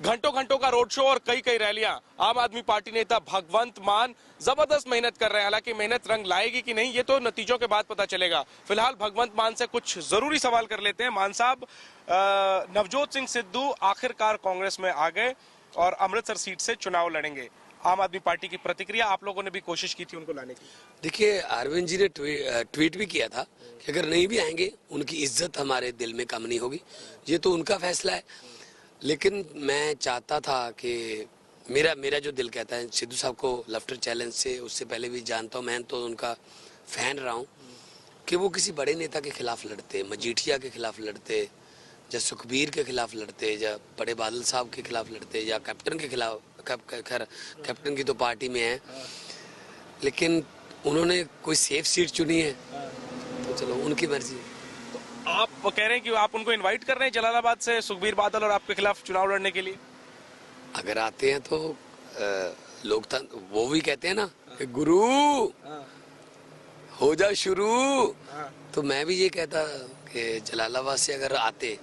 घंटों घंटों का रोड शो और कई कई रैलियां। आम आदमी पार्टी नेता भगवंत मान जबरदस्त मेहनत कर रहे हैं। हालांकि मेहनत रंग लाएगी कि नहीं ये तो नतीजों के बाद पता चलेगा। फिलहाल भगवंत मान से कुछ जरूरी सवाल कर लेते हैं। मान साहब, नवजोत सिंह सिद्धू आखिरकार कांग्रेस में आ गए और अमृतसर सीट से चुनाव लड़ेंगे। आम आदमी पार्टी की प्रतिक्रिया, आप लोगों ने भी कोशिश की थी उनको लाने की। देखिए, अरविंद जी ने ट्वीट भी किया था कि अगर नहीं भी आएंगे उनकी इज्जत हमारे दिल में कम नहीं होगी। ये तो उनका फैसला है, लेकिन मैं चाहता था कि मेरा जो दिल कहता है, सिद्धू साहब को लफ्टर चैलेंज से उससे पहले भी जानता हूँ, मैं तो उनका फैन रहा हूँ, कि वो किसी बड़े नेता के खिलाफ लड़ते, मजीठिया के खिलाफ लड़ते, या सुखबीर के खिलाफ लड़ते, या बड़े बादल साहब के खिलाफ लड़ते, या कैप्टन के खिलाफ। खैर कैप्टन की तो पार्टी में है, लेकिन उन्होंने कोई सेफ सीट चुनी है, तो चलो उनकी मर्जी। आप कह रहे हैं कि आप उनको इनवाइट कर रहे हैं जलालाबाद से सुखबीर बादल और आपके खिलाफ चुनाव लड़ने के लिए? अगर आते हैं तो लोकतंत्र, वो भी कहते हैं ना कि गुरु हो जा शुरू, तो मैं भी ये कहता कि जलालाबाद से अगर आते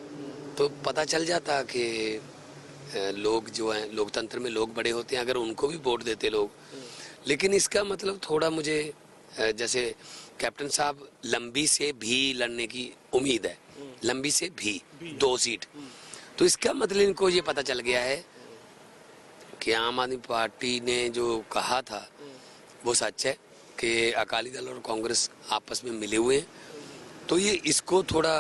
तो पता चल जाता कि लोग जो हैं, लोकतंत्र में लोग बड़े होते हैं, अगर उनको भी वोट देते लोग। लेकिन इसका मतलब थोड़ा मुझे, जैसे कैप्टन साहब लंबी से भी लड़ने की उम्मीद है, लंबी से भी 2 सीट, तो इसका मतलब इनको ये पता चल गया है कि आम आदमी पार्टी ने जो कहा था वो सच है, कि अकाली दल और कांग्रेस आपस में मिले हुए हैं। तो ये इसको थोड़ा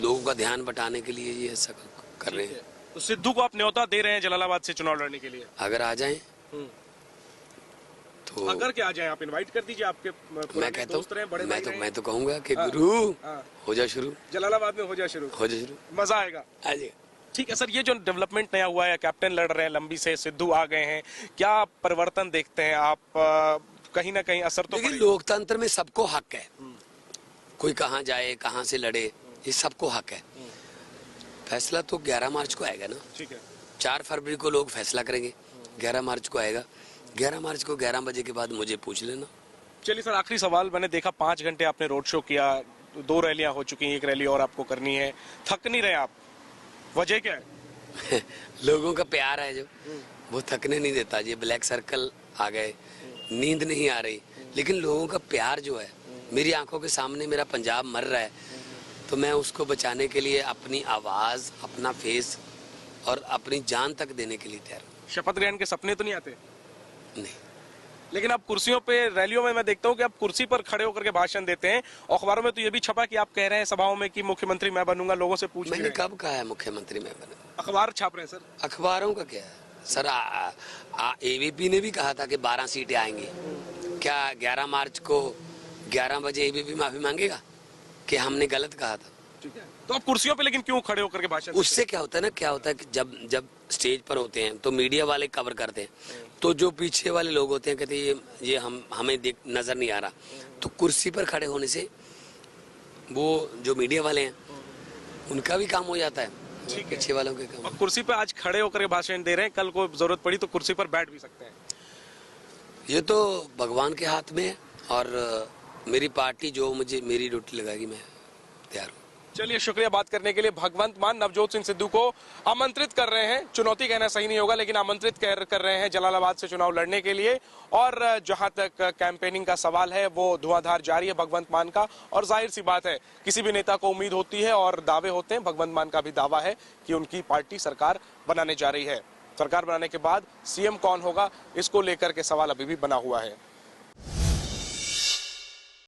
लोगों का ध्यान बटाने के लिए ये ऐसा कर रहे हैं। तो सिद्धू को आप न्योता दे रहे हैं जलालाबाद से चुनाव लड़ने के लिए? अगर आ जाएं तो अगर क्या आ जाए, आप इनवाइट कर दीजिए। आपके मैं कहता हूँ, मैं तो कहूँगा कि हाँ, गुरु हाँ, हो जा शुरू, जलालाबाद में हो जा शुरू, मजा आएगा। आ जाएगा। ठीक है सर, ये जो डेवलपमेंट नया हुआ है, कैप्टन लड़ रहे हैं लंबी से, सिद्धू आ गए हैं, क्या परिवर्तन देखते हैं आप? कहीं ना कहीं असर तो देखिए, लोकतंत्र में सबको हक है, कोई कहाँ जाए, कहाँ से लड़े, ये सबको हक है। फैसला तो 11 मार्च को आएगा ना। ठीक है, 4 फरवरी को लोग फैसला करेंगे, 11 मार्च को आएगा। 11 मार्च को 11 बजे के बाद मुझे पूछ लेना। चलिए सर, आखिरी सवाल। मैंने देखा 5 घंटे आपने रोड शो किया, 2 रैलियां हो चुकी हैं, 1 रैली और आपको करनी है। थक नहीं रहे आप? वजह क्या है? लोगों का प्यार है जो, वो थकने नहीं देता। ये ब्लैक सर्कल आ गए, नींद नहीं आ रही, लेकिन लोगों का प्यार जो है, मेरी आंखों के सामने मेरा पंजाब मर रहा है, तो मैं उसको बचाने के लिए अपनी आवाज, अपना फेस और अपनी जान तक देने के लिए तैयार हूँ। शपथ ग्रहण के सपने तो नहीं आते? नहीं। लेकिन आप कुर्सियों पे, रैलियों में मैं देखता हूँ कि आप कुर्सी पर खड़े होकर के भाषण देते हैं। अखबारों में तो ये भी छपा कि आप कह रहे हैं सभाओं में कि मुख्यमंत्री मैं बनूंगा, लोगों से पूछ। मैंने कब कहा है मुख्यमंत्री मैं बनूंगा? अखबार छाप रहे हैं सर। अखबारों का क्या है सर? एबीपी ने भी कहा था कि 12 सीटें आएंगी। क्या 11 मार्च को 11 बजे एबीपी माफी मांगेगा कि हमने गलत कहा था? ठीक है, तो आप कुर्सियों पे लेकिन क्यों खड़े होकर के भाषण? उससे क्या होता है ना, क्या होता है कि जब स्टेज पर होते हैं तो मीडिया वाले कवर करते हैं, तो जो पीछे वाले लोग होते हैं कहते हैं ये हमें नजर नहीं आ रहा, तो कुर्सी पर खड़े होने से वो जो मीडिया वाले हैं उनका भी काम हो जाता है, पीछे वालों के काम। और कुर्सी पे आज खड़े होकर के भाषण दे रहे हैं, कल को जरूरत पड़ी तो कुर्सी पर बैठ भी सकते हैं। ये तो भगवान के हाथ में है, और मेरी पार्टी जो मुझे मेरी ड्यूटी लगाएगी मैं तैयार हूँ। चलिए, शुक्रिया बात करने के लिए। भगवंत मान नवजोत सिंह सिद्धू को आमंत्रित कर रहे हैं, चुनौती कहना सही नहीं होगा, लेकिन आमंत्रित कर रहे हैं जलालाबाद से चुनाव लड़ने के लिए। और जहां तक कैंपेनिंग का सवाल है, वो धुआंधार जारी है भगवंत मान का। और जाहिर सी बात है, किसी भी नेता को उम्मीद होती है और दावे होते हैं। भगवंत मान का भी दावा है कि उनकी पार्टी सरकार बनाने जा रही है। सरकार बनाने के बाद सीएम कौन होगा, इसको लेकर के सवाल अभी भी बना हुआ है।